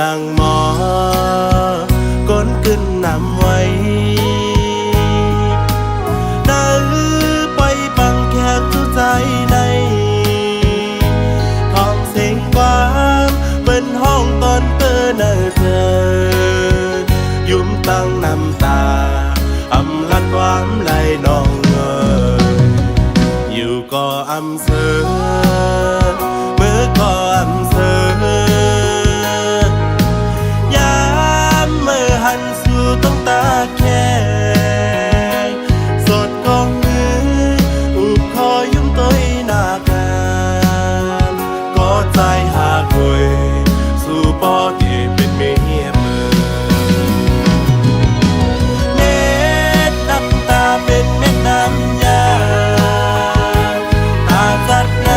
ลังหมอก้นขึ้นนำไว้ได้ไปบังแขกทุกใจในห้องเสียงกว้างเป็นห้องตอนเปิดเนิดยุ่มตั้งน้ำตาอำลัดความไหลนองอยู่ก็อำเสอเมื่อก็อำเสอยามเมื่อหันสู่ต้องตาแค่สดกองมืออุบคอยุ่มต้อยหน้ากันก็ใจหาคุยสู่ปอที่เป็นเมียมือเม็ดน้ำตาเป็นเม็ดน้ำยาจัดใน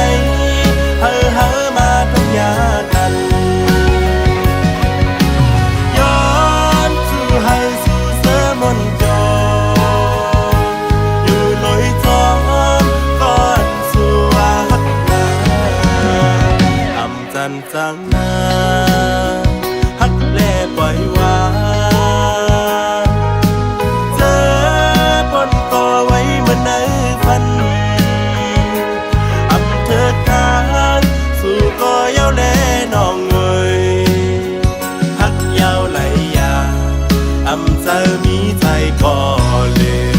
เฮอมาทุกยากันย้อนสู่ให้สู่เสือมนจออยู่ลอยจอมก่อนสู่หักนาอำจันจังนาหักแลปล่อยวางเจอปนก่อไว้เหมือนในฝันสู่ก็ยาวแลน้องเอ่ยฮักยาวไหลยาอำใจมีใจก็เลว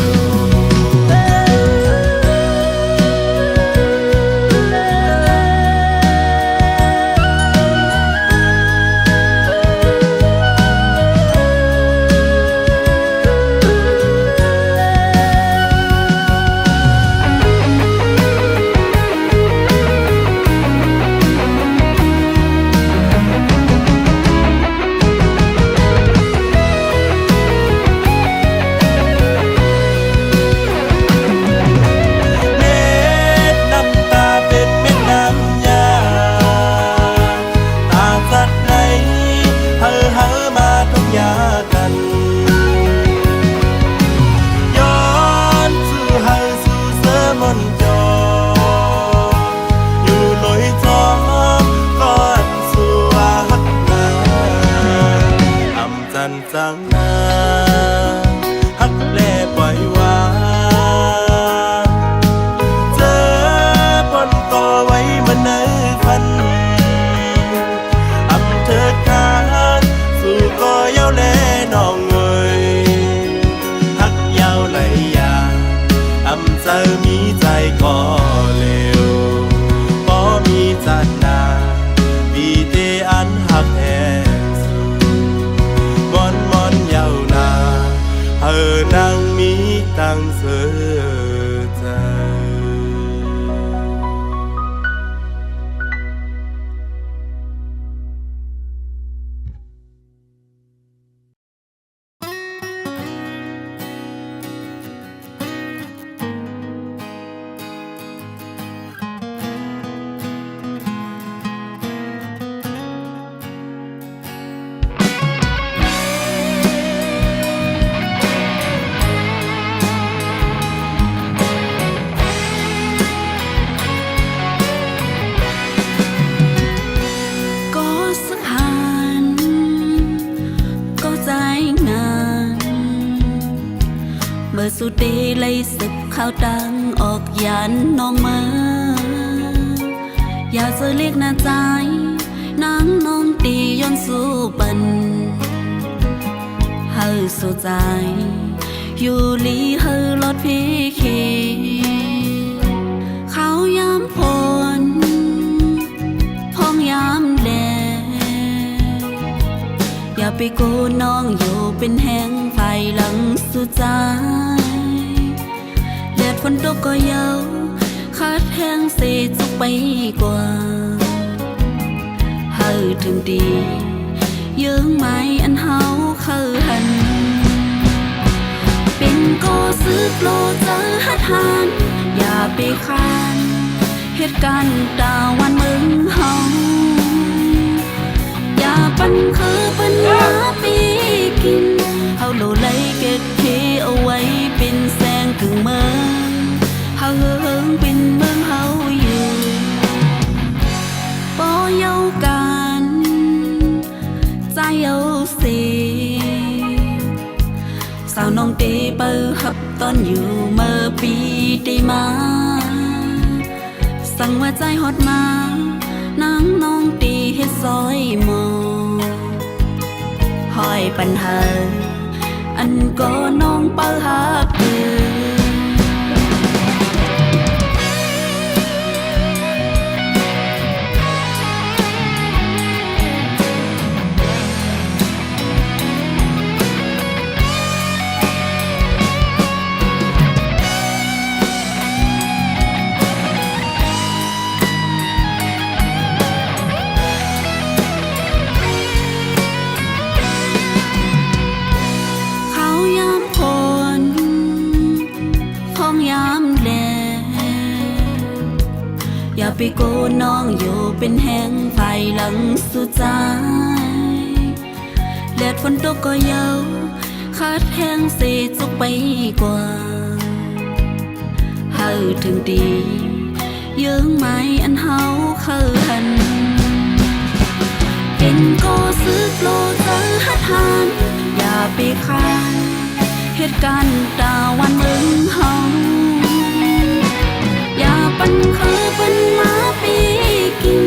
จังนาฮักแลปล่อยวางเจอปนก่อไว้เหมือนในฝันอำเธอคานสู่ก็ยาวแลน้องเอ่ยฮักยาวไหลยาอำใจมีใจก็เลวบ่มีจันนาปีเตอันฮักแท้นางมีตั้งเสือใจสุดดีเลยสึกข้าวตังออกยันน้องมาอยากจะเรียกหน้าใจนางน้องตีย้อนสู้ปันเฮาสู้ใจอยู่ลีเฮาลดพี่ขีเขาย้ำพลพ้องย้ำแดอย่าไปกูน้องอยู่เป็นแห้งไฟหลังสุดใจแดดฝนตกก็เยาคัดแห้งเสียจุกไปกว่าเฮาถึงดียืงไม้อันเฮาเคยหันเป็นก็ซื้อโปรเจอหัดหันอย่าไปคานเหตุการณ์ดาวันมึงเฮาอย่าปันคือปัญหาปีกินเฮาโลเลยเก็บที่เอาไว้เป็นแสงถึงเมืองเฮาเฮิงเป็นเมืองเฮาอยู่บ่เยากันใจ หับตอนอยู่เมื่อปีได้มาสั่งว่าใจฮอดมานางน้องตีเฮ็ดซอยหมอหอยปัญหาอันก็น้องเปิ้ลหักเดืออย่าไปโกน้องอยู่เป็นแห้งภายหลังสุดใจแดดฝนตกก็เยาขาดแห้งเสียจุกไปกว่าเฮาถึงดีเยื่อไม้อันเฮาเคยหันเป็นก็ซื้อโปรเจอหัดหันอย่าไปคานเหตุการณ์ตาวันมึงเฮาอย่าปันคือเป็นมาปีกิน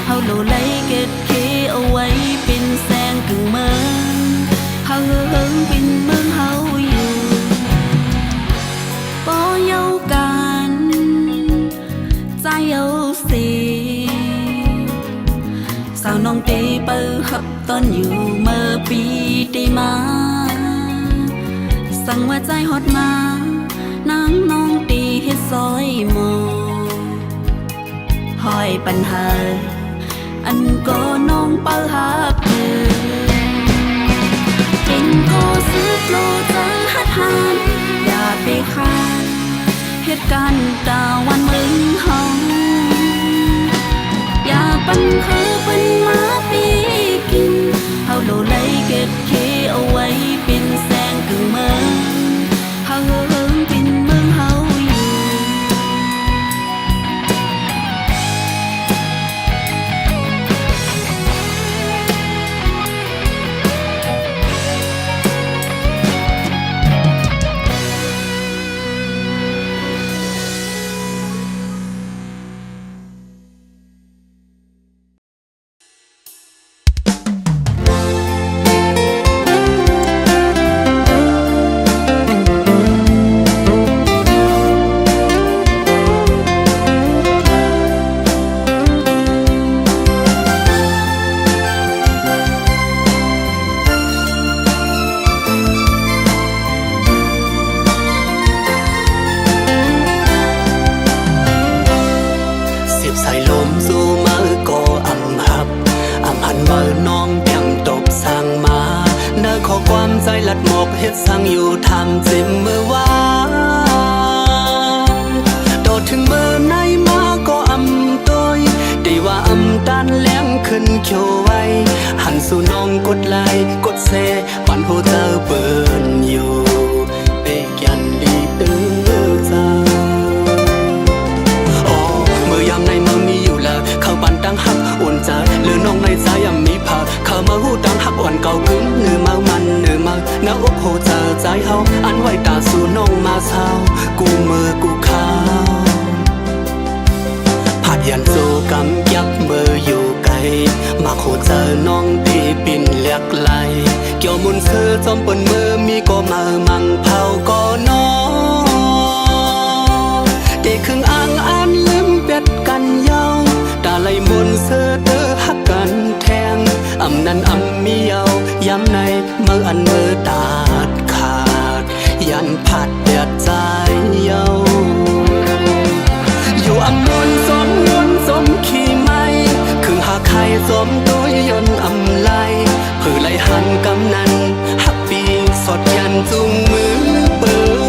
เฮาโลไลเก็ดเคเอาไว้เป็นแสงกึ่งเมืองเฮาเฮิงเป็นเมืองเฮาอยู่บ่เยากันใจเอาสิสาวน้องตีเปิดหับตอนอยู่เมื่อปีได้มาสั่งว่าใจฮอดมานางน้องตีเฮ็ดซอยหมอหอยปัญหาอันก็น้องเปิ้ลหักเดือเป็นก็ซื้อโปรเจอหัดหันอย่าไปคานเหตุการณ์ตาวันมึงเฮาอย่าปันคือเป็นมาปีกินเฮาโลไลเก็ดเคเอาไว้เป็นแสงกึ่งเมืองเฮาเป็นเมืองเฮาอยู่ใส่ลมสู่มือก็อำหับอำหันมือน้องเพียงตบสั่งมาเนื้อขอความใจลัดหมกเฮ็ดสั่งอยู่ทำจิมมือว่าโดดถึงมือในมาก็อำตัวได้ว่าอำตันแหลมขึ้นเขียวไว้หันสู่น้องกดไลค์กดแชร์ปันหัวเธอเปิดอยู่เปกยันดีตื้อใจยามในเมืองมีอยู่แล้วเข้าปันตั้งหักอ่อนใจหรือน้องในใจยังมีผ่าเข้ามาหูตั้งหักอ่อนเก่าขึ้นเนื้อเมามันเนื้อเมาหน้าอกโหเจอใจเฮาอันไว้ตาสู่น้องมาเศร้ากูมือกูขาวผัดยันโซกำยับมืออยู่ไกลมาโหเจอน้องตีปิ่นเลียกไหลเกี่ยวมุนเสือจอมปนมือมีก็มามังเผาก็น้องเด็กครึ่งอ่างอันลืมเป็ดกันเย้าตาไหลมนเสือเตอหักกันแทงอำนั้นอำมีเยาย้ำในมืออันมือตาดขาดยันผัดเดือดใจเย้าอยู่อำนวนสมนวนสมขี่ไม้ครึ่งหาไข่สมตัวยนอำไลผือไหลหันกำนันหักปีสดยันจุงมือเปิด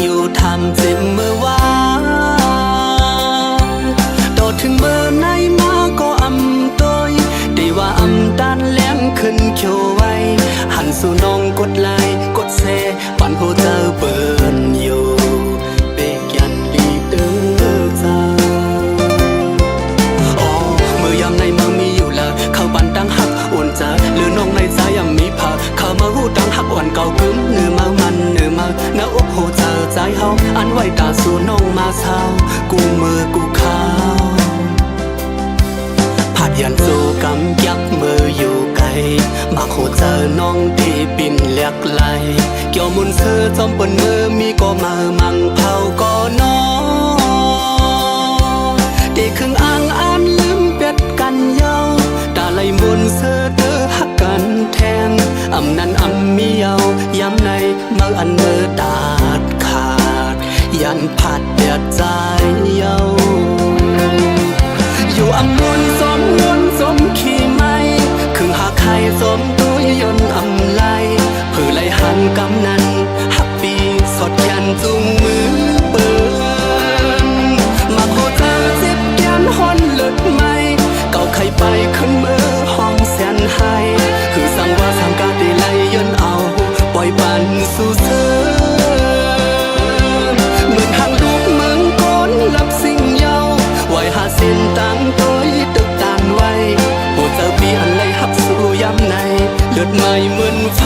อยู่ทำเจ็บเมื่อวานโดดถึงเมื่อไหนมาก็อำตัวได้ว่าอำด้านแหลมขึ้นเขียวไว้หันสู่น้องกดไลค์กดแชร์ปันโหเจอเปินอยู่เบกยันดีเด้อจ้าอ๋อเมื่อยามในเมืองมีอยู่ละเข้าปันดังหักอ่อนจะหรือน้องในใจยังมีผาเข้ามาหูดังหักอ่อนเก่ากึ้มเนื้อมามันเนื้อมาหน้าอกโหเจอใจเฮาอันไว้ตาสู่น้องมาเช้ากูมือกูขาวผัดยันสู่กำยักมืออยู่ไกลมาโคเจอน้องที่ปิ่นเลียกไหลเกี่ยวมุนเสือจอมปนมือมีก็มามังเผาก็น้องเด็กครึ่งอ่างอ่านลืมเป็ดกันเย้าตาไหลมุนเสือเด้อหักกันแทงอำนั้นอำมีเย้าย้ำในเมื่ออันเมื่อดาดขาดยันผัดเดือดใจเย้าอยู่อำมวนสมมวนสมขี้ไม้ครึ่งหาไข่สมตัวยนอำไลเพื่อไล่หันกำนั้นหักปีสดแขนจุงมือเปินมาโคเจอเจ็บแกนหอนเลิดไม่เก่าไข่ไปขึ้นมือห้องแสนให้คือสั่งว่าสั่งกาได้ไล่ยนเอาปล่อยปันสู่เสือเหมือนทางลูกเมืองก้นรับสิ่งเย้าไว้หาเส้นตั้งตัวตึกตานไว้โหเจอปีอันไล่หับสู่ย้ำในเลือดไหม้เหมือนไฟ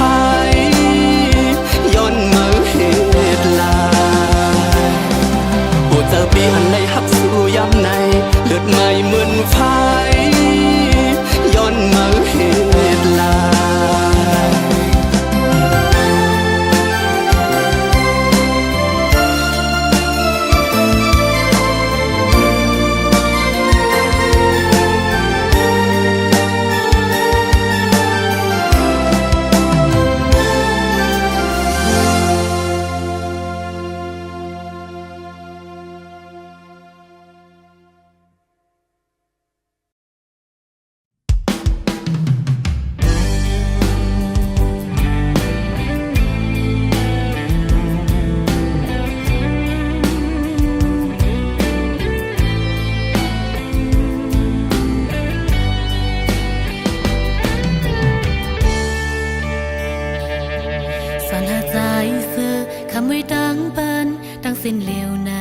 ย้อนมือเหตุลายโหเจอปีอันไล่หับสู่ย้ำในเลือดไหม้เหมือนไฟย้อนมือเหตุลายสอนหาใจเสือคำไว้ดังปันดังเส้นเหลวใน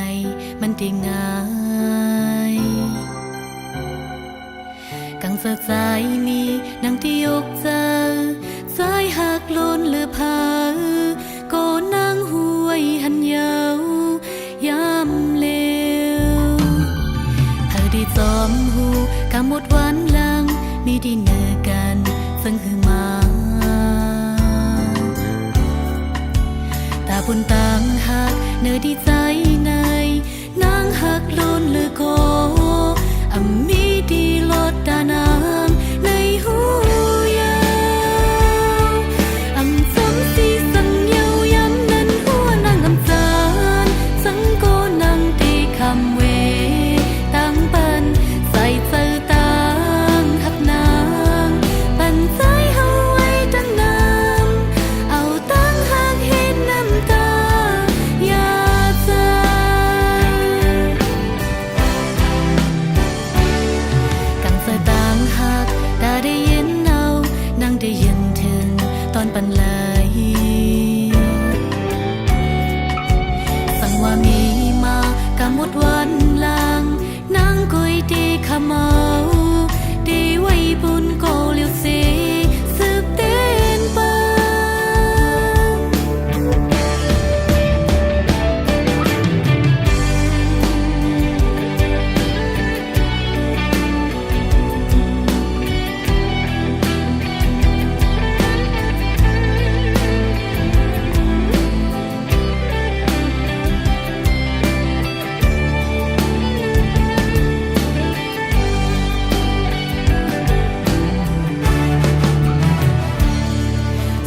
มันได้ง่ายกังเสือใจมีนางที่ยกเจอสายหักล้นหรือพาก็นางห้วยหันยาวยำเลวเธอได้จอมหูกำหมดวันหลังมีดีเนอกันซึ่งคือมาตาบุญต่างหักเนื้อดีใจในนางหักล้นหรือโกอำมีดีลดตานางในหูยาวอำสมสีสังเยาย้ำนั้นหัวนางอำจานสังโกนางตีคำเวตั้งปันใส่เจอต่างหักนางปันใจเฮาไว้ตั้งนานเอาตั้งหักเห็นน้ำตาอย่าใจกังเสต่างหักตาได้ยินเอานางได้ยินถึงตอนปันไหลสั่งว่ามีมากำหมดวันหลังนางกุยดีขะเมาดีไว้บุญโกเลียวเสสืบเต้นปัง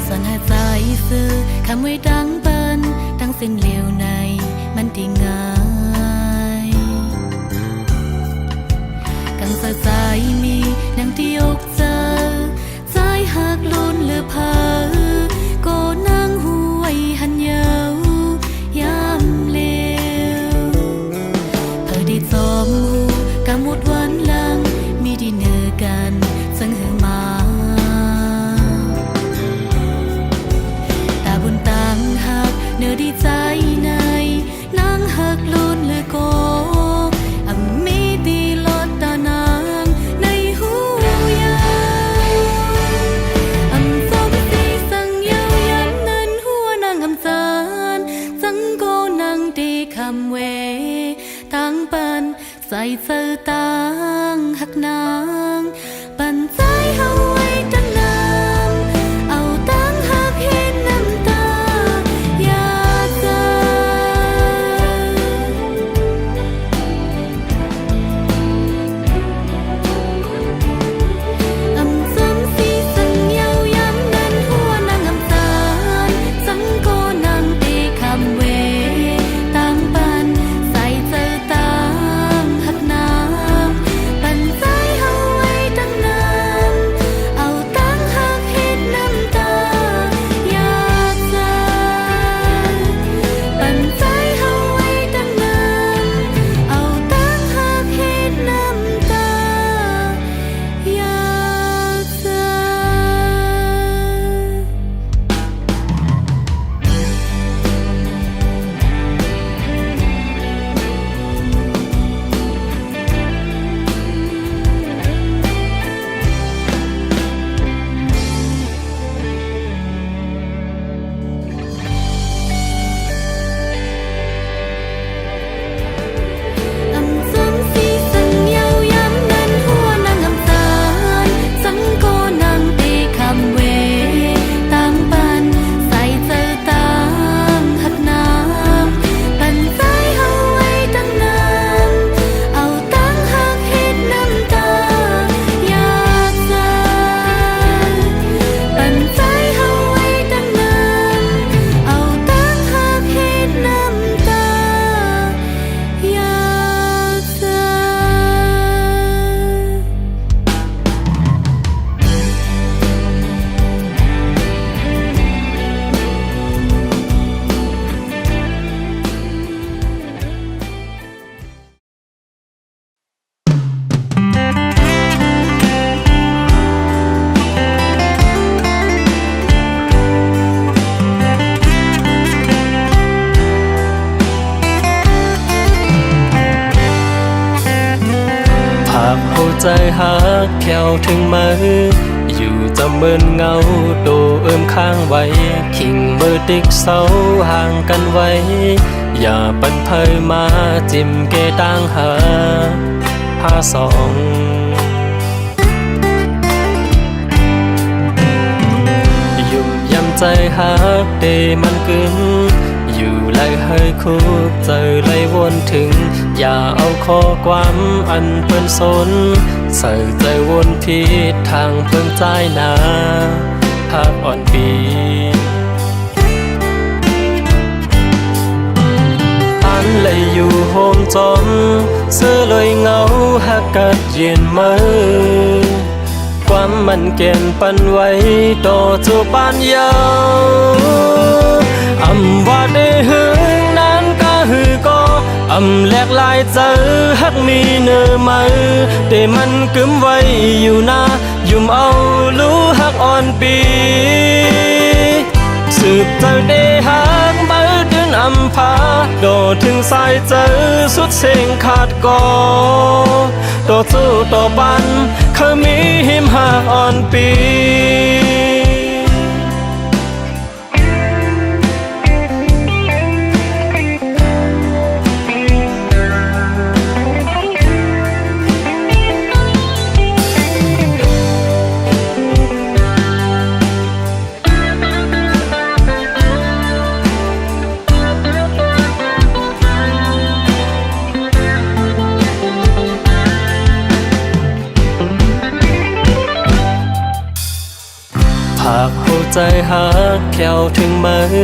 สอนหาใจซื้อคำไว้ดังปันดังเส้นเหลวในมันได้ง่ายกังเสือใจมีนางที่ยกเจอใจหักล้นหรือพาก็นางห้วยหันยาวยาม คำเวตั้งปันใส่เสื้อตังหักนางปันใจเฮาไว้ตั้งน้ำเอาตั้งหักเห็นน้ำตาอยากเจออำซ้ำสีสังเยาย้ำนั้นหัวนางอำตาลสังโกนางตีคำเวตั้งปันใส่เสื้อตังหักนางปันใจเฮาไว้ตั้งน้ำเอาตั้งหักเห็นน้ำตาอยากเจอปันใจเฮาไว้ตั้งน้ำเอาตั้งหักเห็นน้ำตาอยากเจอ อำซ้ำสีสังเยาย้ำนั้นหัวนางอำตาลสังโกนางตีคำเวตั้งปันใส่เสื้อตังหักนางปันใจเฮาไว้ตั้งน้ำเอาตั้งหักเห็นน้ำตาอยากเจอปันใจเฮาไว้ตั้งน้ำเอาตั้งหักเห็นน้ำตาอยากเจอ ภาพหัวใจหักแควถึงมืออยู่จำเมินเงาโดเอิมข้างไว้คิงเบอร์ติ๊กเสาห่างกันไว้ อย่าปันเพยมาจิ้มเกต่างหาผ้าสองยุ่มยำใจหักเดมันกึ่งอยู่ไล่ให้คุกเจอไล่วนถึง อย่าเอาข้อความอันเปิ้นสนใส่ใจวนผิดทางเพิ่งใจนาภาพอ่อนปีอันเลยอยู่โฮมจอมเสื้อเลยเงาหักกัดเย็นมือความมันเก่นปันไว้ต่อจูปานยาวอำว่าได้หึงนั้นก็หือก็อำแหลกลายเจอหักมีเนื้อมือแต่มันกึมไว้อยู่นะยุ่มเอารู้หักอ่อนปีสืบเจอได้หักเบิดเดือนอำพาโดดถึงสายเจอสุดเสียงขาดก่อต่อสู้ต่อปันเคยมีหิมหักอ่อนปี หากหัวใจหักแควถึงมือ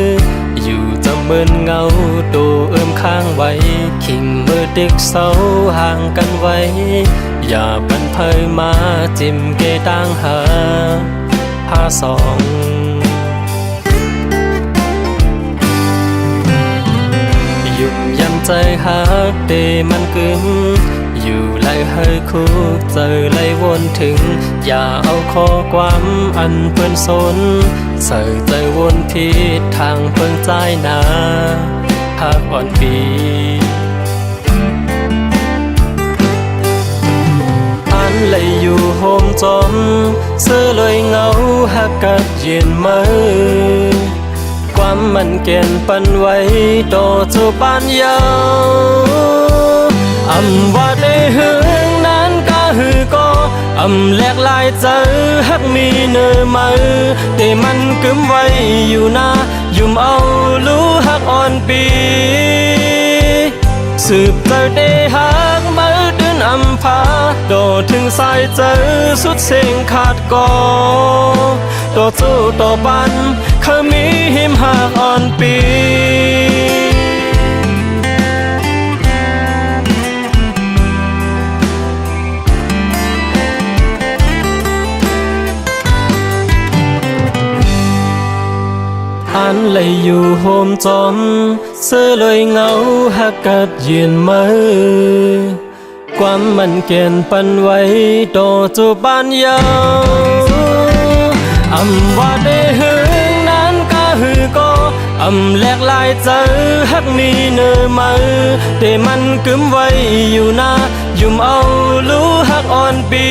อยู่จำเมินเงาโดเอิมข้างไว้คิงมือดึกเสาห่างกันไว้อย่าปันเพยมาจิ้มเกต่างหาผ้าสองยุ่มยำใจหักเดมันกึ่งอยู่ไล่ให้คุกเจอไล่วนถึงอย่าเอาข้อความอันเปิ้นสนใส่ใจวนผิดทางเพิ่งใจนาภาพอ่อนปีอันเลยอยู่โฮมจอมเสื้อเลยเงาหักกัดเย็นมือควา ความมันเก่นปันไว้โตจูปานยาวว่าได้หึงนั้นก็หือก็แหลกลายเจอฮักมีเนื้อมือแต่มันกึมไว้อยู่นะยุ่มเอารู้ฮักอ่อนปีสืบเจอได้ฮักมือเดินพาโดถึงสายเจอสุดเสียงขาดกอโตสู้โตปันเคยมีหิมหักอ่อนปีอันเลยอยู่โฮมจอมเสื้อลอยเงาหักกัดยืนมือความมันเก่นปันไว้โตจูบานยาวว่าได้หึงนั้นก็หือก็แหลกลายเจอฮักมีเนื้อมือแต่มันกึมไว้อยู่นะยุ่มเอารู้ฮักอ่อนปี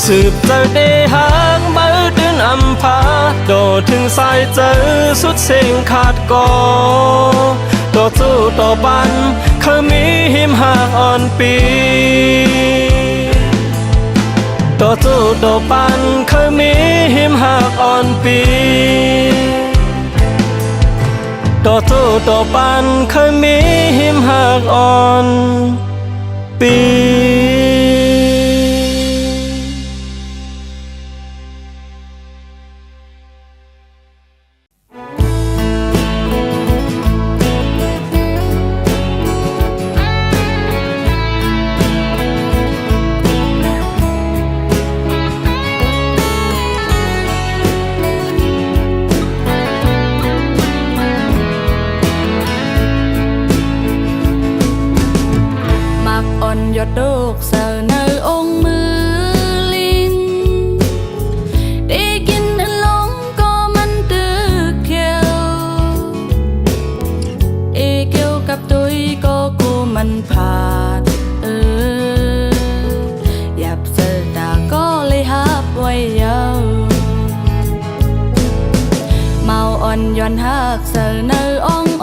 สืบเจอได้ฮักมือเดินพาโดถึงสายเจอสุดเสียงขาดกอโตสู้โตปันเคยมีหิมหักอ่อนปีโตสู้โตปันเคยมีหิมหักอ่อนปีโตสู้โตปันเคยมีหิมหักอ่อนปียอดดอกเสาในองค์มือลิงได้กินอันหลงก็มันตึกเขียวเกี่ยวกับตัวก็กูมันผ่านหยับเสือตาก็เลยฮับไว้ยาวเมาอ่อนย้อนหักเสาในองค์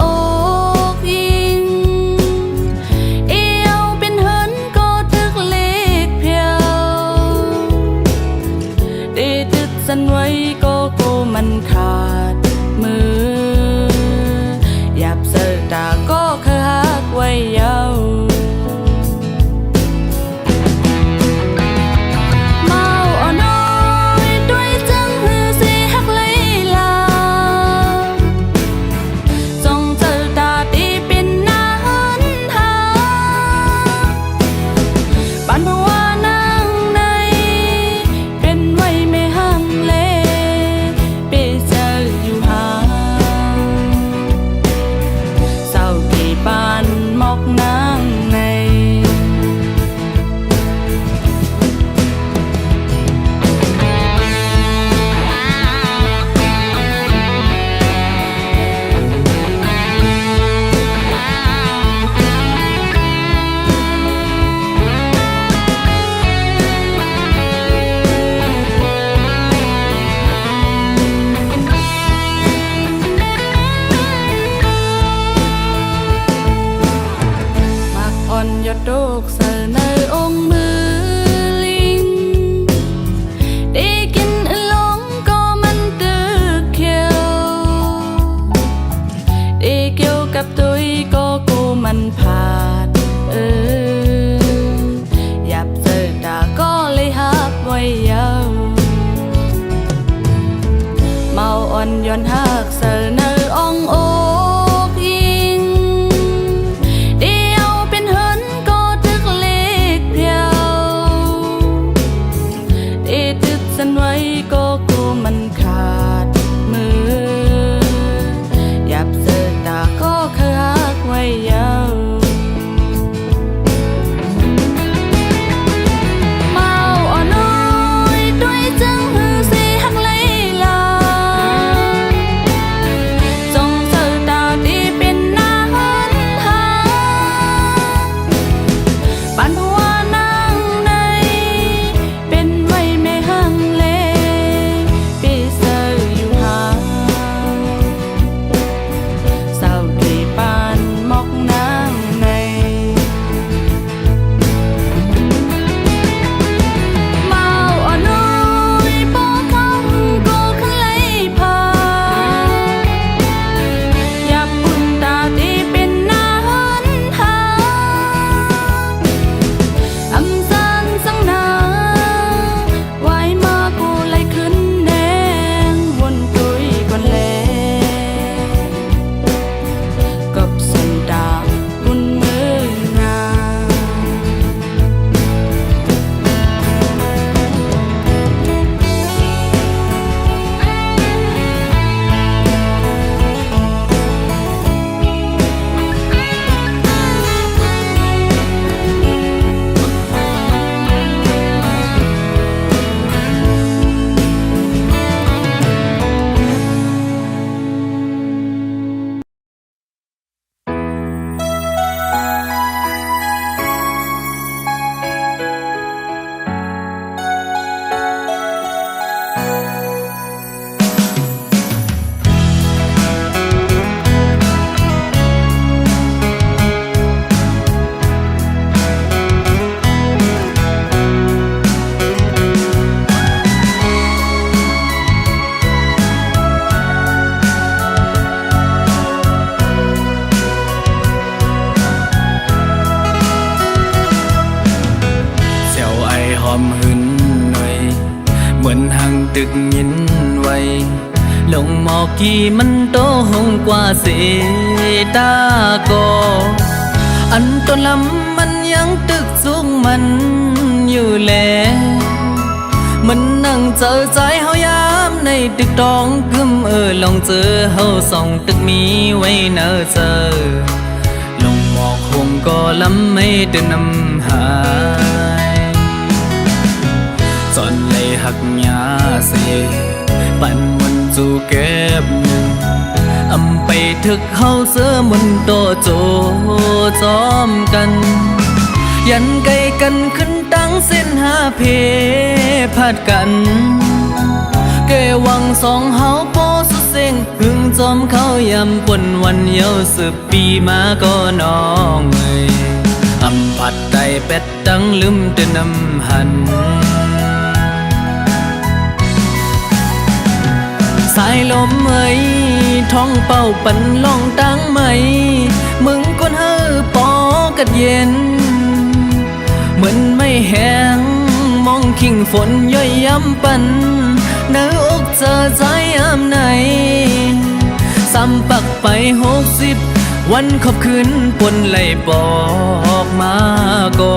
สันไว้ก็กูมันขาดมือหยับเสือตาก็เคยหักไว้ยาวเมาอ่อนน้อยด้วยจังหือสิหักเลยลาส่งเสือตาตีเป็นน้ำหาบ้านเพราะว่านั่งในเป็นไว้ไม่ห่างยอดดอกเสาในองค์มือลิงได้กินอันหลงก็มันตึกเขียวได้เกี่ยวกับตัวก็กูมันผ่านหยับเสือตาก็เลยฮับไว้ยาวเมาอ่อนย้อนหักเสาในองค์สันไว้ก็กูมันขาดมือหยับเสือตาก็เคยหักไว้ยาวเมาอ่อนน้อยด้วยจังหือสิหักเลยลาส่งเสือตาที่เป็นน้ำหาบ้านเพราะว่านั่งในเป็นไว้ไม่ห่าง ดึกยินไว้ลงหมอกที่มันโตหงกว่าเสตาโกอันต้นลำมันยังตึกสูงมันอยู่แลมันนั่งเจอใจเฮายามในตึกตองกึมลองเจอเฮาส่องตึกมีไว้เนอเจอลงหมอกคงก็ลำไม่เดินนำหายจอนเลยหักยาเสปันมันจูเก็บหนึ่งอำไปถึกเฮาเสือมันโตโจจอมกันยันไกลกันขึ้นตั้งเส้นหาเพพาดกันเกวังสองเฮาโปสุเซ็งพึ่งจอมเขายำปนวันเยา10 ปีมาก็น้องอำผัดไตเป็ดดังลืมเดินนำหันสายลมท้องเป่าปันล่องตั้งไหมมึงคนเฮอปอกัดเย็นเหมือนไม่แห้งมองขิงฝนย่อยย้ำปันเนื้ออกเจอใจย้ำไหนซ้ำปักไป60 วันขอบคืนปนไหลบอกมาก็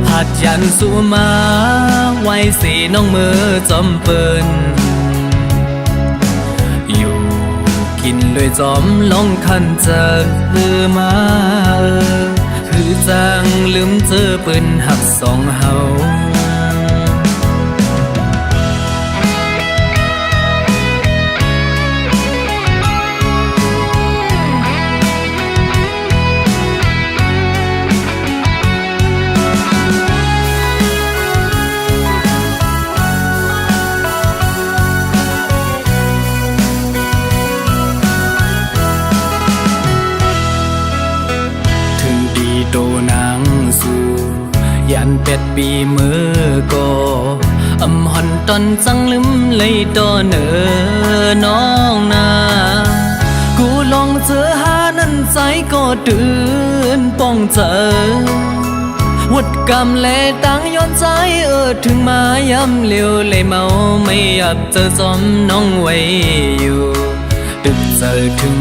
หัดยันสู้มาไว้สีน้องมือจอมเปินอยู่กินเลยจอมลองคันเจอมาคือจังลืมเจอปืนหักสองเฮาโตนางสู่ยันเป็ดปีมือก็อำหอนตอนจังลืมเลยต่อเนอน้องนากูลองเจอหานั่นใจก็ตื่นป้องเจอวัดกำแลตั้งย้อนใจถึงมาย้ำเลี้ยวเลยเมาไม่อยากเจอจอมน้องไว้อยู่ตึกเจอถึง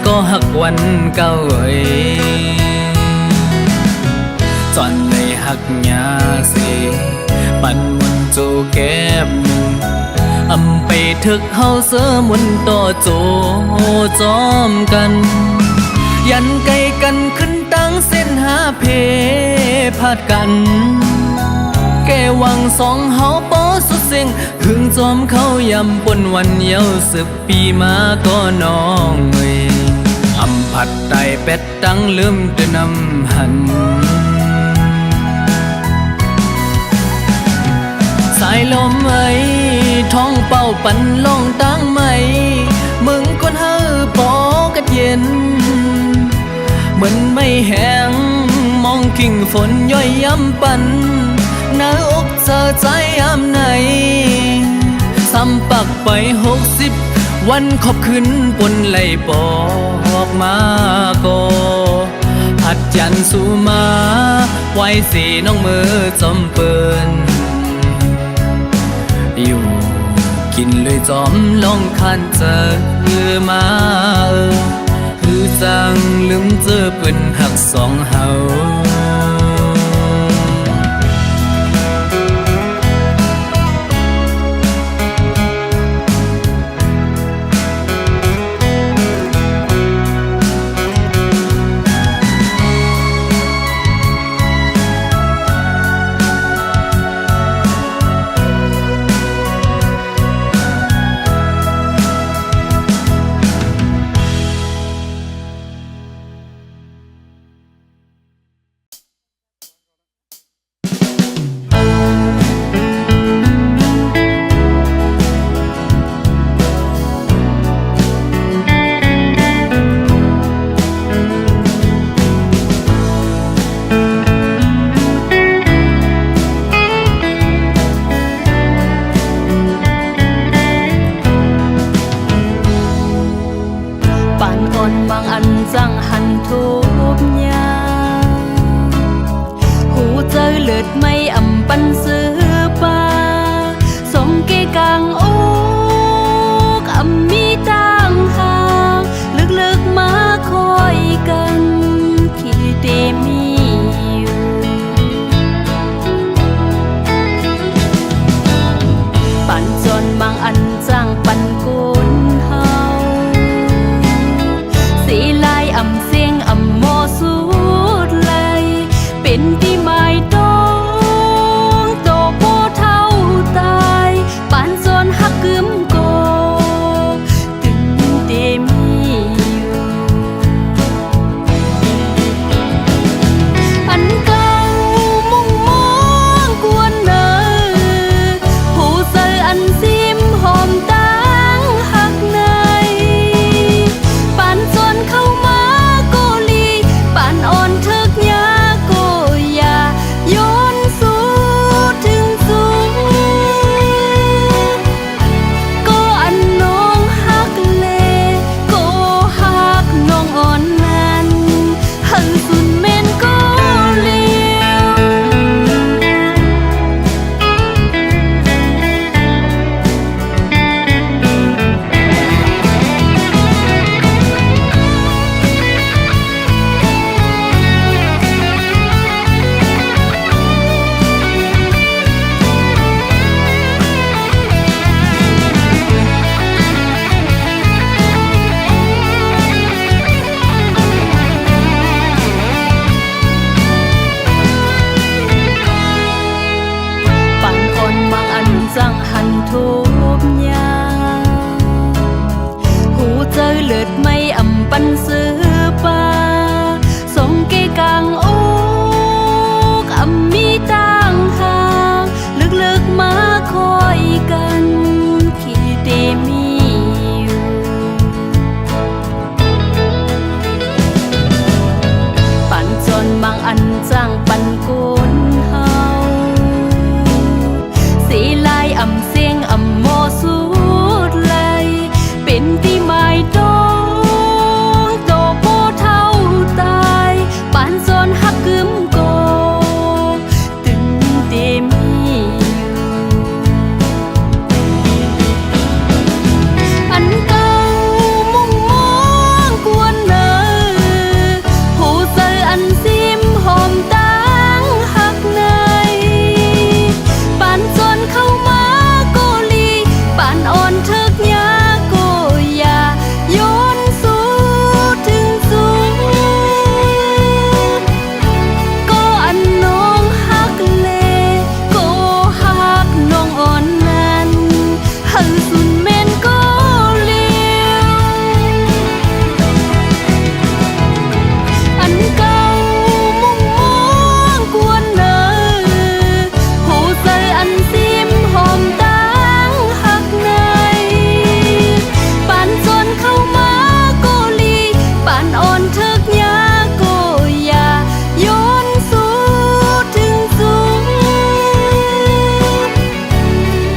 ก็หักวันเก่าจอนเลยหักยาเสปันมันโจแก็บหนึ่งอำไปถึกเฮาเสือมันต่อโจจอมกันยันไกลกันขึ้นตั้งเส้นหาเพพาดกันแกวังสองเฮาปอสุดเสียงพึ่งจอมเขายำปนวันเยา10 ปีมาก็น้องอำผัดไตเป็ดตั้งลืมเดินนำหันสายลมท้องเป่าปันล่องตั้งไหมมึงคนเฮอปอกัดเย็นเหมือนไม่แห้งมองกิ่งฝนย่อยย้ำปันหน้าอกเจอใจย้ำไหนซ้ำปักไป60 วันขอบคืนปนไหลบอกมาก็หัดยันสู้มาไว้สีน้องมือจอมเปินอยู่กินเลยจอมลองคันเจอมาคือจังลืมเจอปืนหักสองเฮาเลือดไม่อำปันซื้อปาสมเกกัง อำเสียงอำโมสุดเลยเป็นที่หมายต้องโตโปเท่าตายปานโซนฮักกึมโกตึงเตมีอยู่อันเก่ามุ่งมองกวนเนอผู้เซออันซิมหอมตั้งหักในปานโซนเข้ามาโกลีปานอ่อนทึกยาโกยาโยนสู่ถึงสูงก็อันน้องฮักเลก็ฮักน้องอ่อนนั้นหันสุดเม่นก็เลี้ยวปันอ่อนบางอันจังหันทุบยาหูเจอเลิดไม่อำปันซื้อปาสมเกกางโอกอำมีต่างหางลึกๆมาคอยกันขี้เตมีอยู่ปันจนบางอันจังปันกุนเฮาสีลายอำเสียงอำโมสุดเลยเป็นที่หมายต้องโตโปเท่าตายปานโซนฮักกึมโกตึงเตมีอยู่อันเก่ามุ่งมองกวนเนอผู้เซออันซิมหอมตั้งหักในปานโซนเข้ามาโกลีปานอ่อนทึกยาโกยาโยนสู่ถึงสูงก็อันน้องฮักเลก็ฮักน้องอ่อนนั้นหันสุดเม่นก็เลี้ยวอันเก่ามุ่งมองกวนเนอผู้เซออันซิมหอมตั้งหักในปานโซนเข้ามาโกลีปานอ่อนทึกยาโกยาโยนสู่ถึงสูง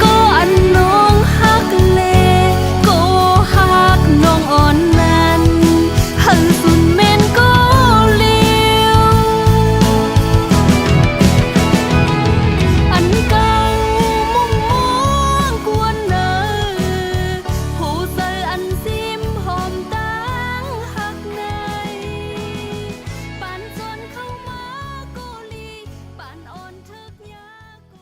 ก็อันน้องฮักเลก็ฮักน้องอ่อนนั้นหันสุดเม่นก็เลี้ยวอันเก่ามุ่งมองกวนเนอผู้เซออันซิมหอมตั้งหักในปานโซนเข้ามาโกลีปานอ่อนทึกยาโก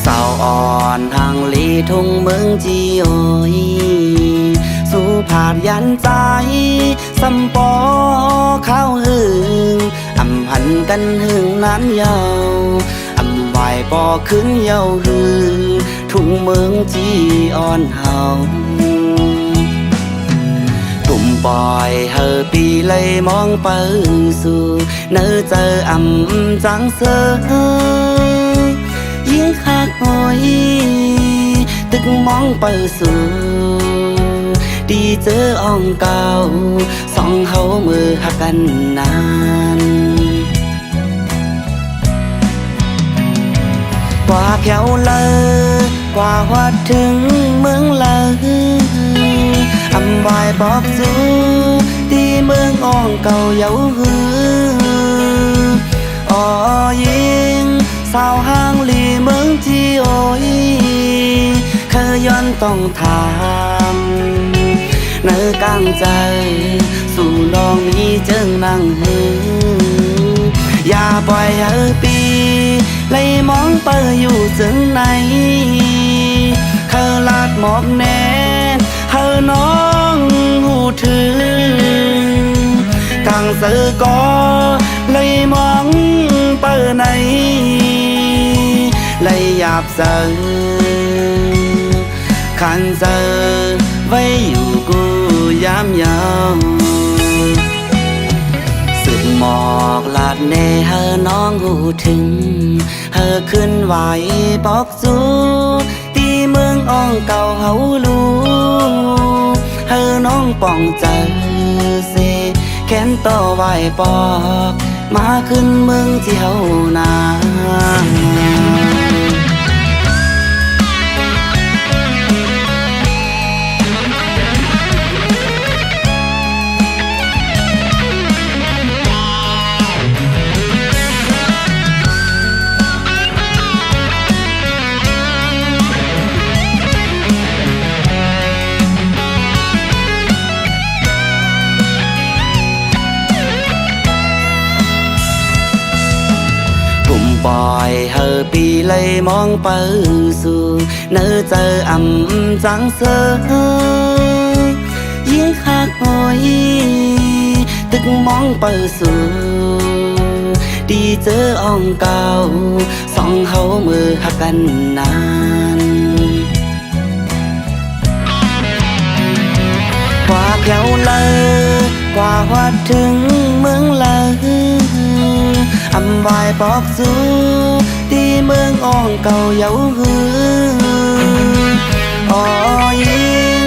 สาวอ่อนทางลีทุ่งเมืองจีโอยสู่ผาดยันใจสำปอข้าวหึงอำหันกันหึงนั้นยาวอำไหวปอขึ้นเยาวหึงทุ่งเมืองจีอ่อนเฮาตุ่มปอยเฮอปีเลยมองไปสู่เนื้อเจออำจังเซอยิ่งคักหอยตึกมองไปสู่ดีเจออ่องเก่าสองเฮามือหักกันนานกว่าแถวเลยกว่าวัดถึงเมืองเลยอำวายบอกสู่ที่เมืองอ่องเก่าเยาหืออ๋อยิงสาวห้างลีเมืองจีโอย ย้อนต้องถามเนื้อกลางใจสู่น้องนี้จึงนั่งหืออย่าปล่อยให้ปีเลยมองเปิดอยู่จึงไหนเธอลาดหมอกแน่เธอน้องหูถึงกลางสื่อก็เลยมองเปิดไหนเลยหยาบเสือขันเสือไว้อยู่กูยามยาวสึกหมอกลาดแน่เธอน้องหูถึงเธอขึ้นไหวปอกสูตีเมืองอ่องเก่าเฮาลูเธอน้องป่องเจอเสแขนต่อไหวปอกมาขึ้นเมืองที่เฮานาปล่อยเธอปีเลยมองไปสู่เนื้อเจอจังเสือยิ่งหักหอยตึกมองไปสู่ดีเจออ่องเก่าสองเฮามือหักกันนานกว่าแก้วเลยกว่าวัดถึงเมืองเลยวายปอกสูที่เมืองอ่องเก่าเยาหืออ๋อยิง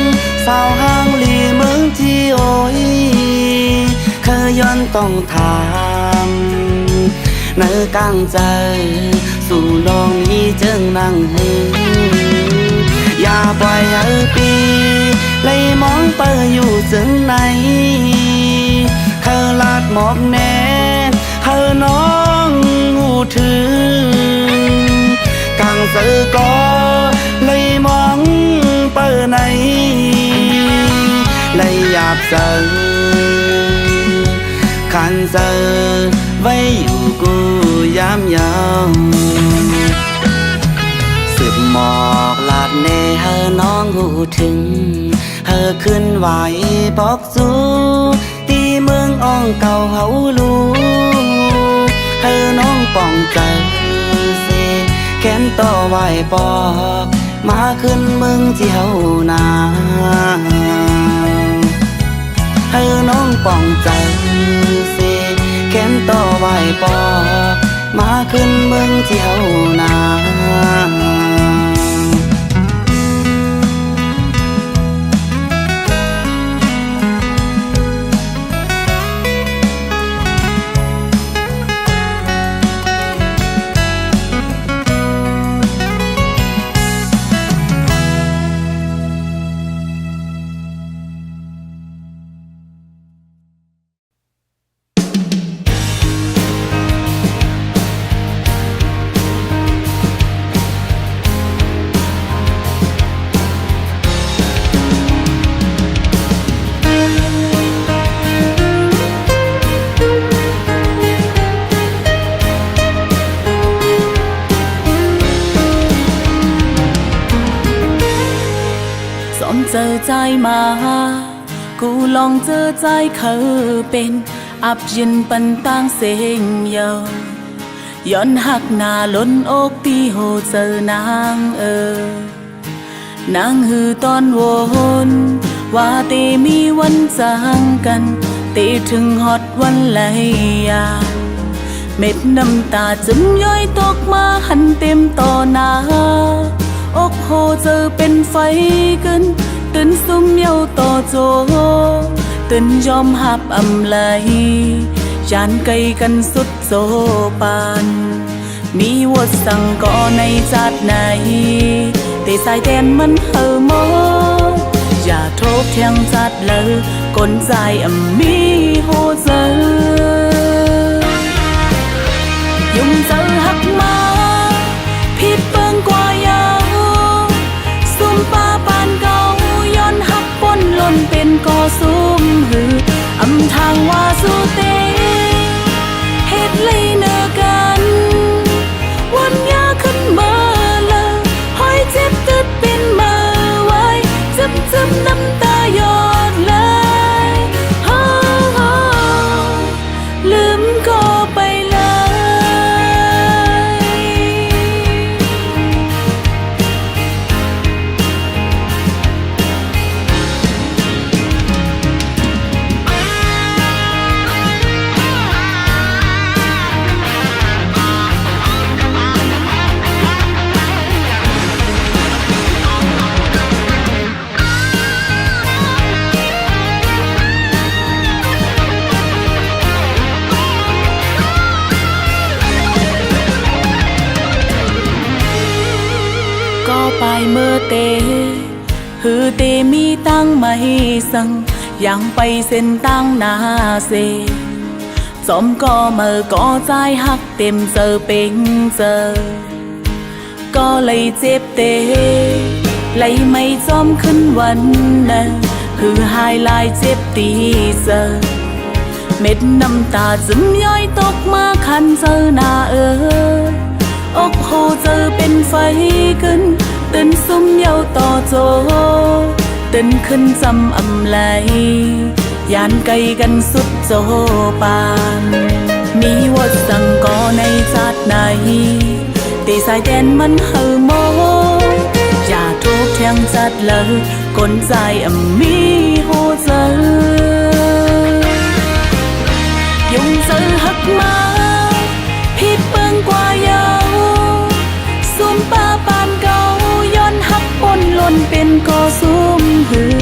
สาวห้างลีเมืองที่โอ้ยเคยย้อนต้องถามเนื้อกลางใจสู่น้องนี้จึงนั่งหืออย่าปล่อยให้ปีเลยมองเปิดอยู่จึงไหนเธอลาดหมอกแน่เธอน้องหูถึงกลางสื่อก็เลยมองเปิดไหนเลยหยาบเสือขันเสือไว้อยู่กูยามยาวสึกหมอกลาดแน่เธอน้องหูถึงเธอขึ้นไหวปอกสูตีเมืองอ่องเก่าเฮาลูเธอน้องป่องใจเสแขนต่อไหวปอกมาขึ้นเมืองที่เฮานาเธอน้องป่องใจเสแขนต่อไหวปอกมาขึ้นเมืองที่เฮานาเจอใจมากูลองเจอใจเขาเป็นอับยินปันต่างเสียงเยาย้อนหักหน้าล้นอกที่โหเจอนางนางหือตอนวนว่าเตมีวันจางกันเตถึงฮอดวันไหลยาเม็ดน้ำตาจึมย้อยตกมาหันเต็มต่อหน้าอกโหเจอเป็นไฟกันตื่นซุ่มเยาต่อโจตื่นยอมหับอำไหลจานไกลกันสุดโซปานมีวดสั่งก่อในจัดไหนแต่สายแดนมันเฮอมออย่าโทษเทียงจัดเลยกลใจมีโหเจอยุ่งเจอหักมาผิดเบิ่งกว่ายาวซุ่มปา อำทางว่าสู้เตเฮ็ดเลยเนอกันวันยาขึ้นมาละห้อยเจ็บตึดเป็นมาไว้จำน้ำตาหยอดเลยลืมก็ไปเลยก็ไปเมื่อเตฮือเตมีตั้งไม่สั่งยังไปเส้นตั้งนาเซจอมก็เมื่อก็ใจหักเต็มเจอเป็นเจอก็เลยเจ็บเตเลยไม่จอมขึ้นวันนั้นคือหายลายเจ็บตีเจอเม็ดน้ำตาซึมย้อยตกมาคันเจอหน้าอกโหเจอเป็นไฟขึ้นตื่นซุ่มเยาต่อโจตื่นขึ้นจำอำไหลยานไกลกันสุดโจปานมีวัดสั่งก่อในชาติไหนตีสายแดนมันเฮอโมอย่าทุกแทงจัดเลยกลใจอำมีโหเจอยุ่งเจอหักมาผิดเปิงกว่าเยาซุ่มป้าปานเก่าย้อนหักปนหล่นเป็นก่อซุ่มหือ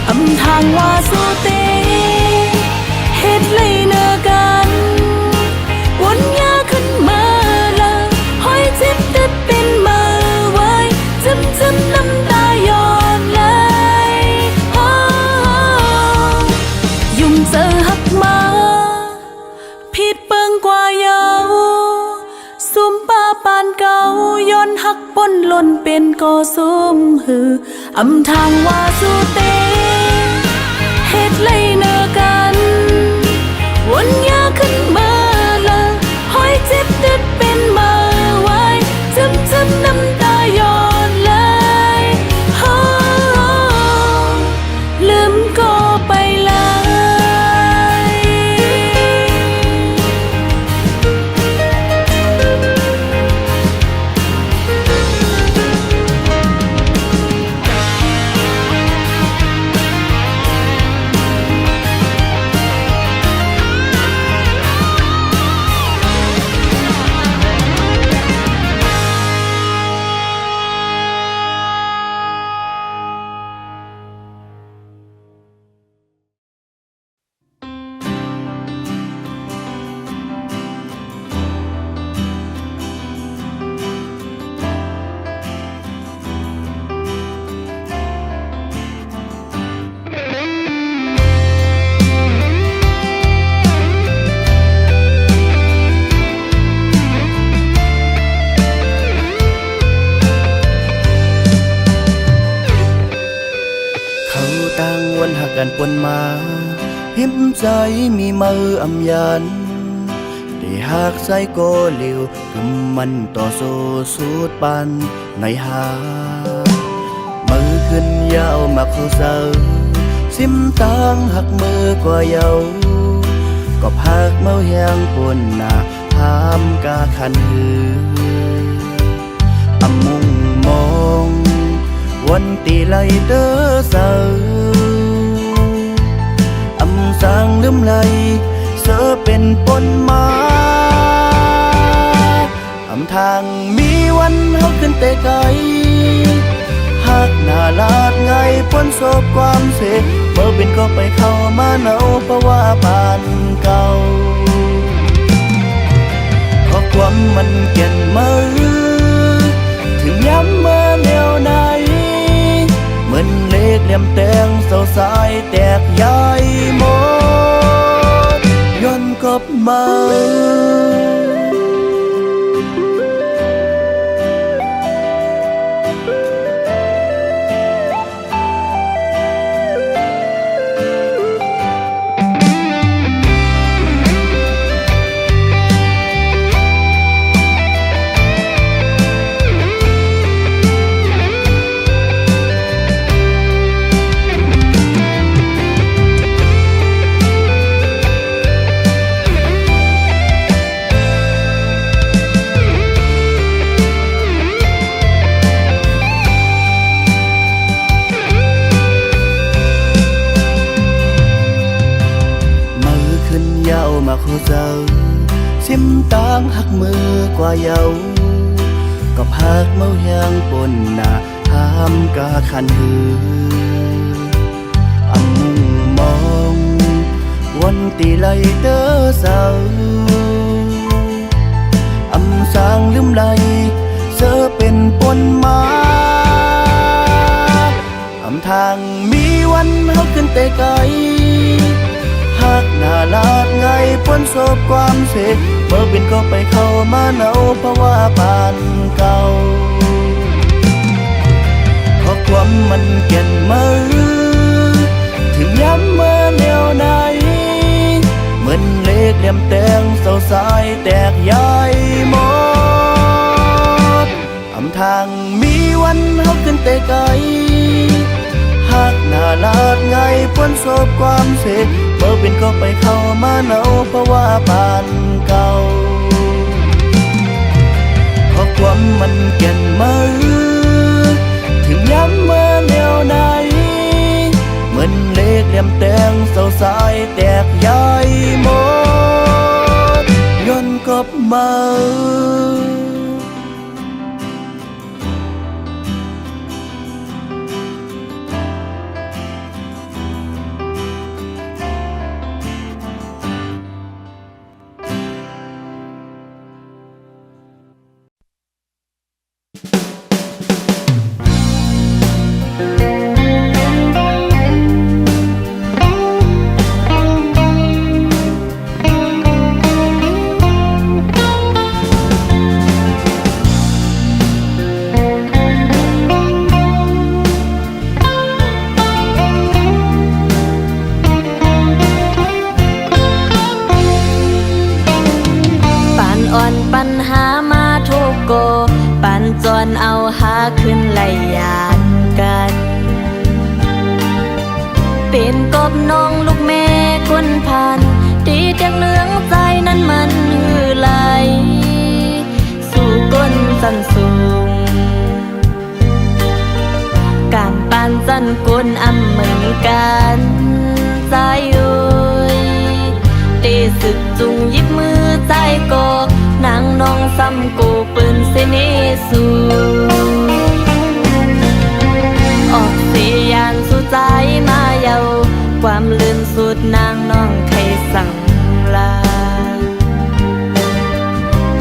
อำทางว่าสู้เตเฮ็ดเลยเนอกันวนยาขึ้นมาละห้อยเจ็บตึดเป็นมาไว้จำน้ำตาหยอดเลยยุ่งเจอหักมาผิดเปิงกว่าเยาซุ่มป้าปานเก่าย้อนหักปนหล่นเป็นก่อซุ่มหืออำทางว่าสู้เตเฮ็ดเลยเนอกันวนยาขึ้นมาละห้อยเจ็บตึดเป็นมาไว้จำน้ำตาหยอดเลยลืมก็ไปเลยกันปนมาหิมใจมีมืออำยันได้หากใจโกเหลวกำมันต่อโซสูดปันในหามือขึ้นยาวมาเข้าเซาซิมตังหักมือกว่าเยาก็พักเมาแหงปนหนาหามกาคันหืออำมุงมองวันตีไลเดอเซาสร้างลืมไหลเสือเป็นปนมาอำทางมีวันเฮาขึ้นแต่ไกลหักหน้าลาดไงพ้นโศกความเสียเมื่อเป็นก็ไปเข้ามาเนาเพราะว่าปานเก่าขอความมันเก่นมือถึงย้ำเมื่อแนวไหนเหมือนเล็กเหลี่ยมแตงเสาสายแตกย้ายหมดย้อนกลับมา khô dầu xiêm tang hắc mơ qua dầu có hắc màu hang bồn nà ham cả khăn hư âm mongวันตีไลเตอเศร้าอำสางลืมไหลเสือเป็นปนมาอำทางมีวันเฮาขึ้นแต่ไกลหักหน้าลาดไงพ้นโศกความเสกเมื่อเป็นก็ไปเข้ามาเนาเพราะว่าปานเก่าขอความมันเก่นมือถึงย้ำเมื่อแนวไหนเหมือนเล็กเหลี่ยมแตงเสาสายแตกย้ายหมดอำทางมีวันเฮาขึ้นแต่ไกลหักหน้าลาดไงพ้นโศกความเสกเมื่อเป็นก็ไปเข้ามาเนาเพราะว่าปานเก่าขอความมันเก่นมือถึงย้ำเมื่อแนวไหนเหมือนเล็กเหลี่ยมแตงเสาสายแตกย้ายหมดย้อนกลับมาปัญหามาทุกโกปันจนเอาหาขึ้นไล่ยานกันเป็นกบน้องลูกแม่คนพันตีเตียงเนื้องใจนั้นมันหือไหลสู่ก้นสันสูงการปานสันก้นอำเหมือนกันใจเอ้ยตีสึกจุงยิบมือใจโกนางน้องซ้ำกูปืนเสนิสูออกเสียานสู่ใจมาเยาความลื่นสุดนางน้องใครสั่งลา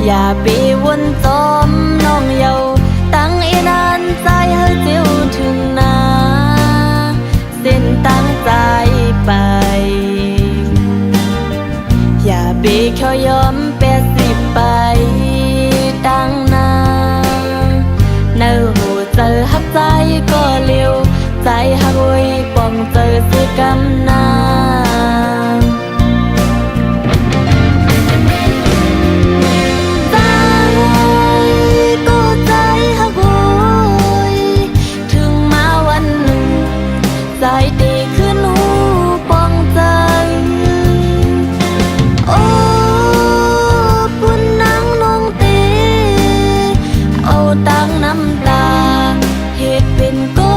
อย่าไปวนจมน้องเยาตั้งอีนานใจให้เจียวถึงนาเส้นตั้งใจไปอย่าไปแค่ยอมแปดสิบไปตั้งนานเนื้อหูเจอหักใจก็เลี้ยวใจหักไว้ป้องเจอสิกำนานใจก็ใจหักไว้ถึงมาวันหนึ่งใจดีขึ้นหูป้องใจโอ้ปุ่นนางน้องตีเอาตั้งน้ำตาเหตุเป็นก็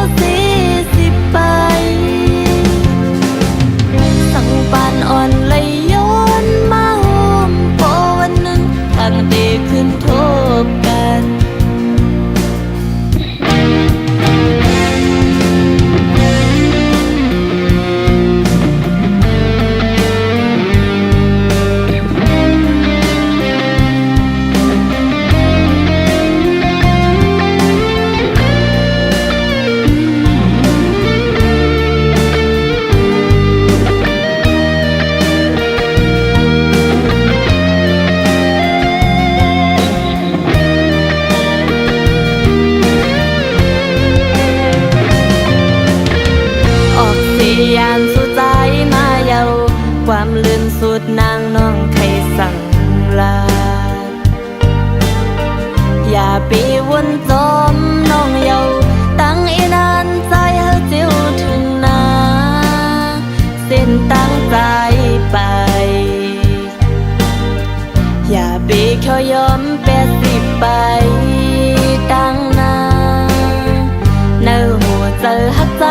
40 ไปสั่งปานอ่อนเลยย้อนมาโฮมพอวันหนึ่งตั้งดีขึ้นทบกันยานสู่ใจมาเยาความลื่นสุดนางน้องใครสั่งลาอย่าไปวนจมน้องเยาตั้งอีนานใจให้เจียวถึงนาเส้นตั้งใจไปอย่าไปแค่ยอม80 ไปตั้งนาเนื้อหัวใจหักใจ